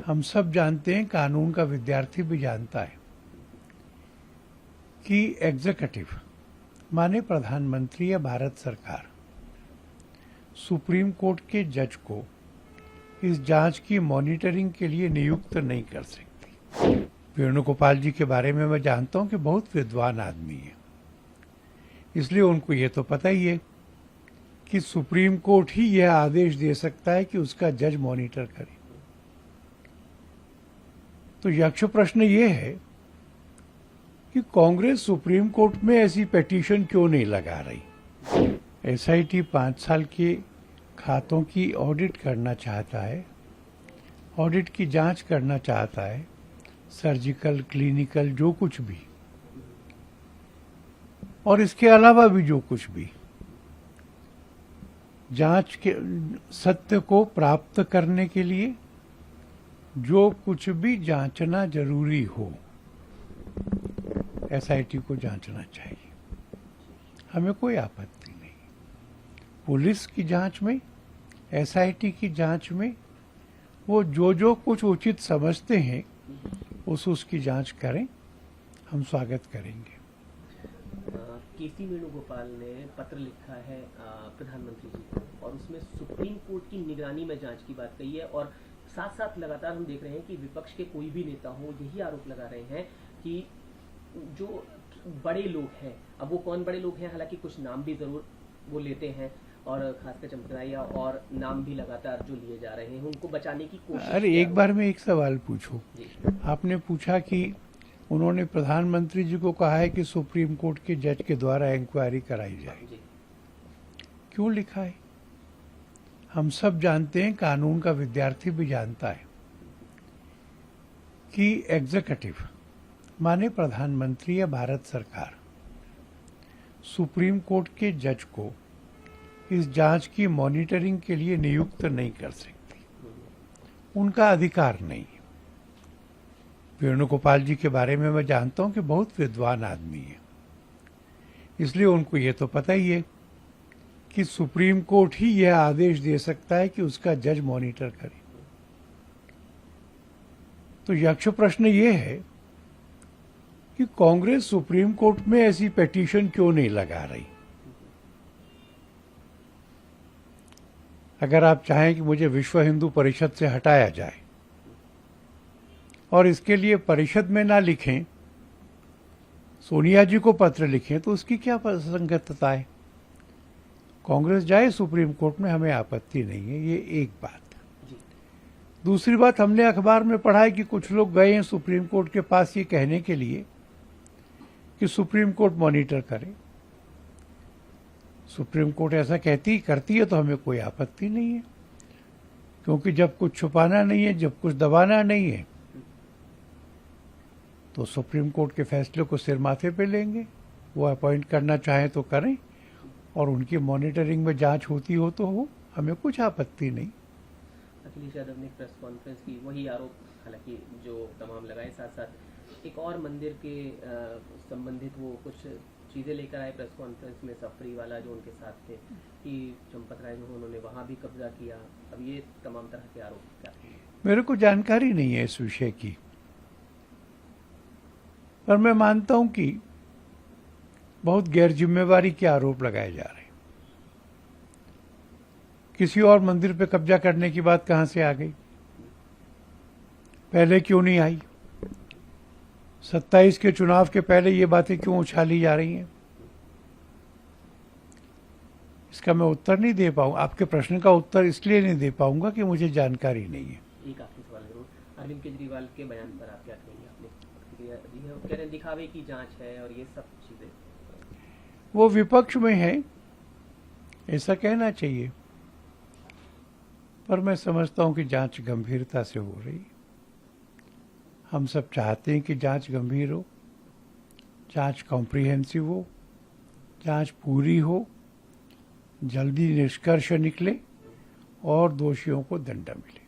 हम सब जानते हैं, कानून का विद्यार्थी भी जानता है कि एग्जीक्यूटिव माने प्रधानमंत्री या भारत सरकार सुप्रीम कोर्ट के जज को इस जांच की मॉनिटरिंग के लिए नियुक्त नहीं कर सकती। वेणुगोपाल जी के बारे में मैं जानता हूं कि बहुत विद्वान आदमी है, इसलिए उनको ये तो पता ही है कि सुप्रीम कोर्ट ही यह आदेश दे सकता है कि उसका जज मॉनिटर करे। तो यक्ष प्रश्न ये है कि कांग्रेस सुप्रीम कोर्ट में ऐसी पिटीशन क्यों नहीं लगा रही। एसआईटी 5 साल के खातों की ऑडिट करना चाहता है, ऑडिट की जांच करना चाहता है, सर्जिकल, क्लिनिकल, जो कुछ भी, और इसके अलावा भी जो कुछ भी, जांच के सत्य को प्राप्त करने के लिए जो कुछ भी जांचना जरूरी हो, एसआईटी को जांचना चाहिए। हमें कोई आपत्ति नहीं। पुलिस की जांच में, एसआईटी की जांच में वो जो कुछ उचित समझते हैं उसकी जांच करें, हम स्वागत करेंगे। केसी वेणुगोपाल ने पत्र लिखा है प्रधानमंत्री जी को, और उसमें सुप्रीम कोर्ट की निगरानी में जांच की बात कही है, और साथ साथ लगातार हम देख रहे हैं कि विपक्ष के कोई भी नेता हो यही आरोप लगा रहे हैं कि जो बड़े लोग हैं, अब वो कौन बड़े लोग हैं, हालांकि कुछ नाम भी जरूर वो लेते हैं, और खासकर चमकदारिया और नाम भी लगातार जो लिए जा रहे हैं उनको बचाने की कोशिश। अरे एक बार में एक सवाल पूछूं। आपने पूछा कि उन्होंने प्रधानमंत्री जी को कहा है कि सुप्रीम कोर्ट के जज के द्वारा इंक्वायरी कराई जाए। क्यों लिखा है? हम सब जानते हैं, कानून का विद्यार्थी भी जानता है कि एग्जीक्यूटिव माने प्रधानमंत्री या भारत सरकार सुप्रीम कोर्ट के जज को इस जांच की मॉनिटरिंग के लिए नियुक्त नहीं कर सकती। उनका अधिकार नहीं है। वेणुगोपाल जी के बारे में मैं जानता हूं कि बहुत विद्वान आदमी है, इसलिए उनको ये तो पता ही है कि सुप्रीम कोर्ट ही यह आदेश दे सकता है कि उसका जज मॉनिटर करे। तो यक्ष प्रश्न ये है कि कांग्रेस सुप्रीम कोर्ट में ऐसी पिटीशन क्यों नहीं लगा रही। अगर आप चाहें कि मुझे विश्व हिंदू परिषद से हटाया जाए और इसके लिए परिषद में ना लिखें, सोनिया जी को पत्र लिखें, तो उसकी क्या संगतता है। कांग्रेस जाए सुप्रीम कोर्ट में, हमें आपत्ति नहीं है। ये एक बात। दूसरी बात, हमने अखबार में पढ़ा है कि कुछ लोग गए हैं सुप्रीम कोर्ट के पास ये कहने के लिए कि सुप्रीम कोर्ट मॉनिटर करे। सुप्रीम कोर्ट ऐसा करती है तो हमें कोई आपत्ति नहीं है, क्योंकि जब कुछ छुपाना नहीं है, जब कुछ दबाना नहीं है, तो सुप्रीम कोर्ट के फैसले को सिर माथे पे लेंगे। वो अपॉइंट करना चाहें तो करें, और उनकी मॉनिटरिंग में जांच होती हो तो हो, हमें कुछ आपत्ति नहीं। अखिलेश यादव ने प्रेस कॉन्फ्रेंस की वही आरोप हालांकि जो तमाम लगाए, साथ साथ एक और मंदिर के संबंधित वो कुछ चीजें लेकर आए प्रेस कॉन्फ्रेंस में, सफरी वाला जो उनके साथ थे, कि चंपत राय जो उन्होंने वहां भी कब्जा किया। अब ये तमाम तरह के आरोप क्या है? मेरे को जानकारी नहीं है इस विषय की, पर मैं मानता हूं कि बहुत गैर जिम्मेवारी के आरोप लगाए जा रहे हैं। किसी और मंदिर पे कब्जा करने की बात कहां से आ गई? पहले क्यों नहीं आई? 27 के चुनाव के पहले ये बातें क्यों उछाली जा रही हैं? इसका मैं उत्तर नहीं दे पाऊंगा। आपके प्रश्न का उत्तर इसलिए नहीं दे पाऊंगा कि मुझे जानकारी नहीं है। एक आखिरी सवाल जरूर, अरविंद केजरीवाल के बयान पर आप क्या कहेंगे? आपने कह रहे दिखावे की जांच है और ये सब चीजें, वो विपक्ष में है, ऐसा कहना चाहिए, पर मैं समझता हूं कि जांच गंभीरता से हो रही। हम सब चाहते हैं कि जांच गंभीर हो, जांच कॉम्प्रिहेंसिव हो, जांच पूरी हो, जल्दी निष्कर्ष निकले और दोषियों को दंड मिले।